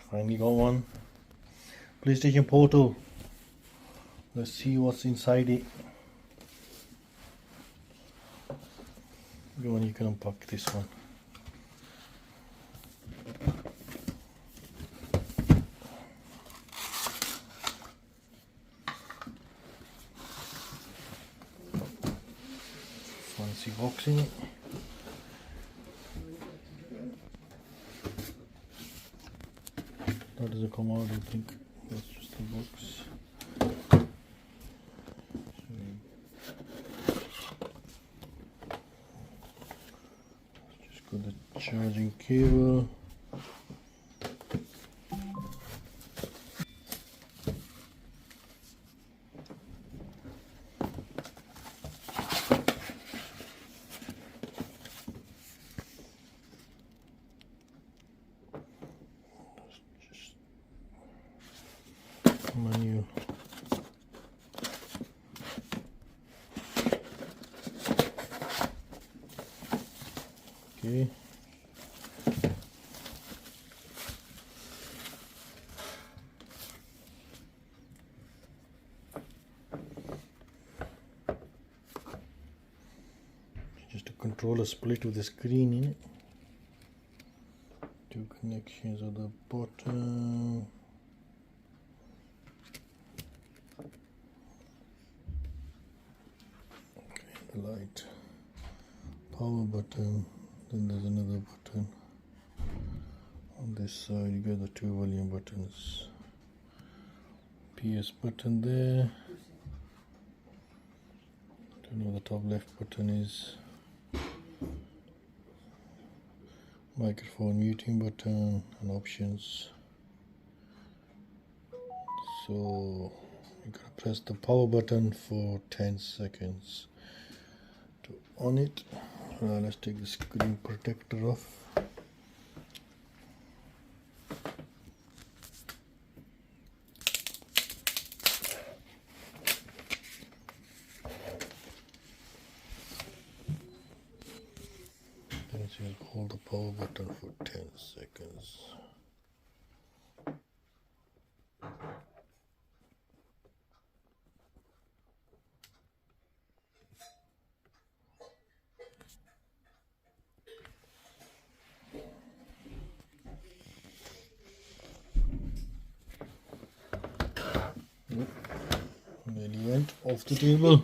Finally got one. PlayStation Portal. Let's see what's inside it. Go on, you can unpack this one. Fancy box in it. That doesn't come out, I think. That's just the box. Just got the charging cable. Menu. Okay. Just a controller split with the screen in it. Two connections at the bottom. Light, power button, then there's another button on this side. You got the two volume buttons, PS button there, don't know what the top left button is, microphone muting button and options. So you gotta press the power button for 10 seconds to on it. Let's take the screen protector off. Then it says hold the power button for 10 seconds. Nearly went off the table.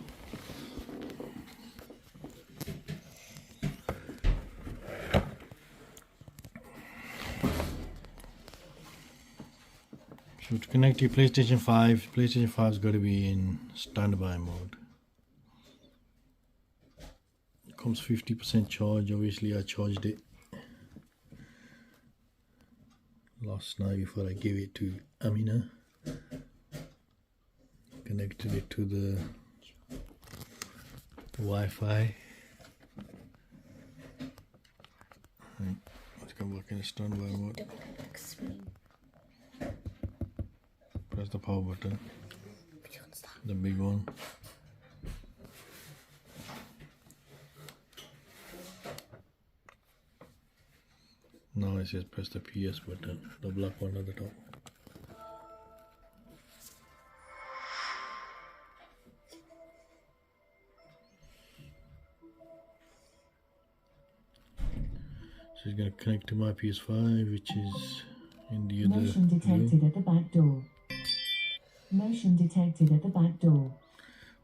So to connect your PlayStation 5, PlayStation 5's got to be in standby mode. It comes 50% charge. Obviously I charged it last night before I gave it to Amina. Connected it to the Wi-Fi. Right. Let's come back in standby mode. Press the power button. The big one. Now it says press the PS button, the black one at the top. So it's going to connect to my PS5, which is in the other Motion detected room. at the back door. Motion detected at the back door.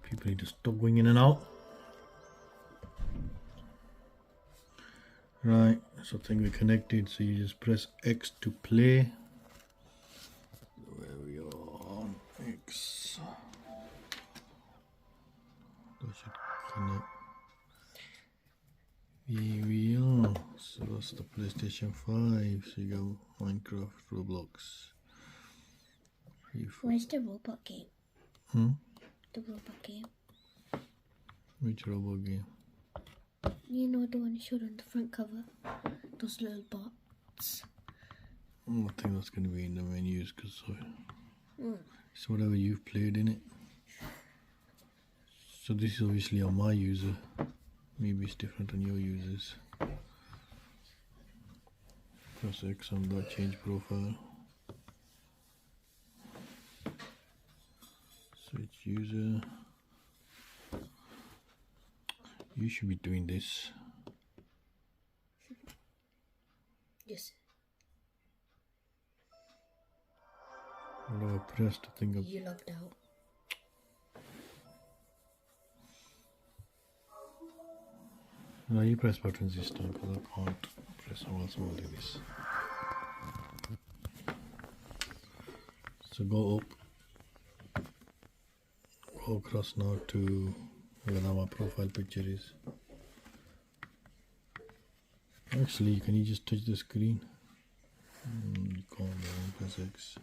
People need to stop going in and out. Right, so I think we're connected, so you just press X to play. Where we are on X. That should connect. Here we are. So that's the PlayStation 5. So you got Minecraft, Roblox. Where's the robot game? The robot game. Which robot game? You know the one you showed on the front cover? Those little bots. I think that's going to be in the menus because it's whatever you've played in it. So this is obviously on my user. Maybe it's different on your users. Press X on that change profile. user. You should be doing this. Yes. What do I press to think of? You logged out. No, you press buttons this time because I can't press them also like this. So go up, go across now to where my profile picture is. Actually, can you just touch the screen? You can't, press X.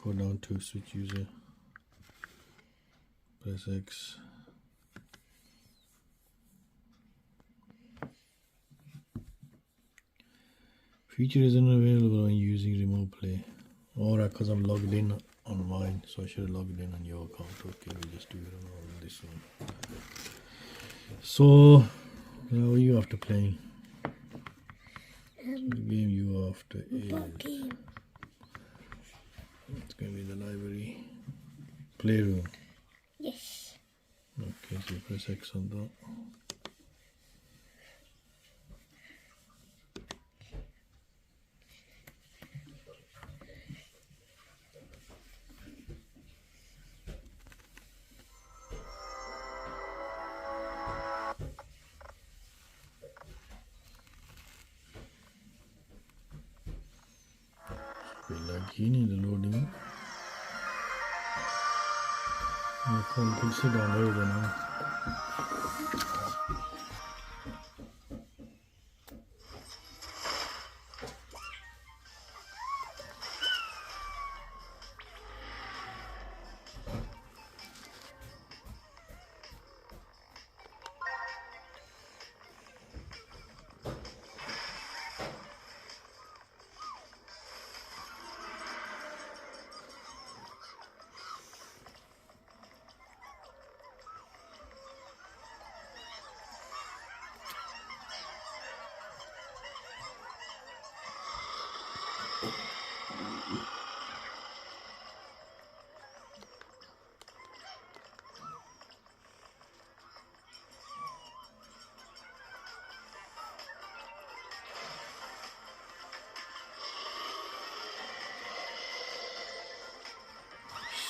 Go down to switch user, press X. Feature isn't available when using remote play. Alright, because I'm logged in on mine, so I should have logged in on your account. Okay, we'll just do it on this one. So, now what are you after playing? The game you after is... Game. It's going to be the library. Playroom. Yes. Okay, so press X on that. Like you need the loading. You can sit down over now.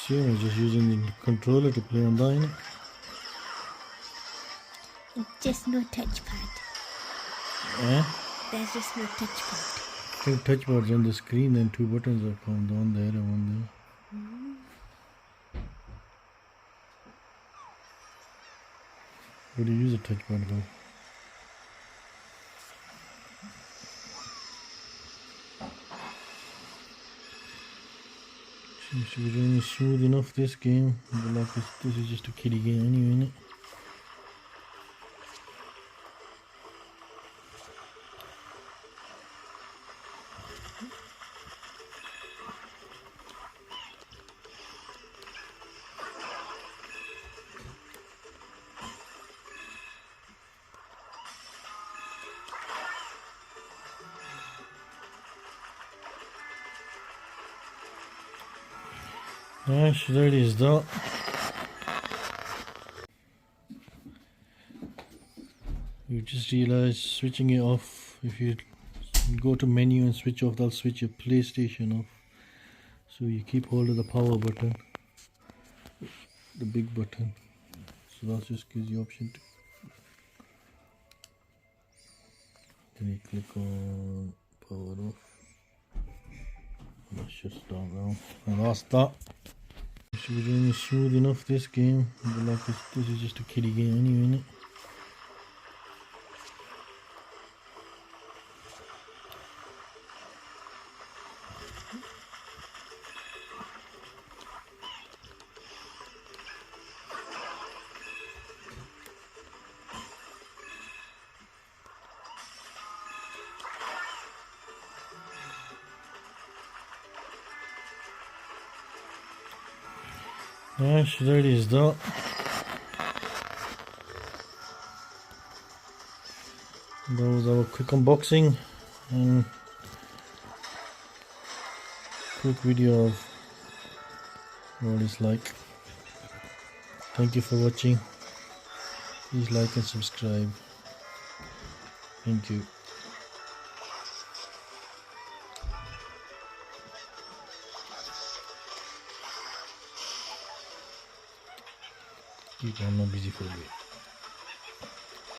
Sure, I'm just using the controller to play on that. It's just no touchpad. Yeah? There's just no touchpad. Two touch bars on the screen and two buttons are found, one there and one there. What do you use a touch bar for? Seems to be running smooth enough this game, but like this is just a kiddie game anyway, innit? Yes, there it is that. You just realize switching it off, if you go to menu and switch off, that'll switch your PlayStation off. So you keep hold of the power button, the big button. So that just gives you option to. Then you click on power off. That shuts down now. And that's that. Should be doing smooth enough this game, but like this is just a kiddie game anyway, innit? Yes, there it is that. That was our quick unboxing and quick video of what it's like. Thank you for watching. Please like and subscribe. Thank you. Keep on busy for a bit.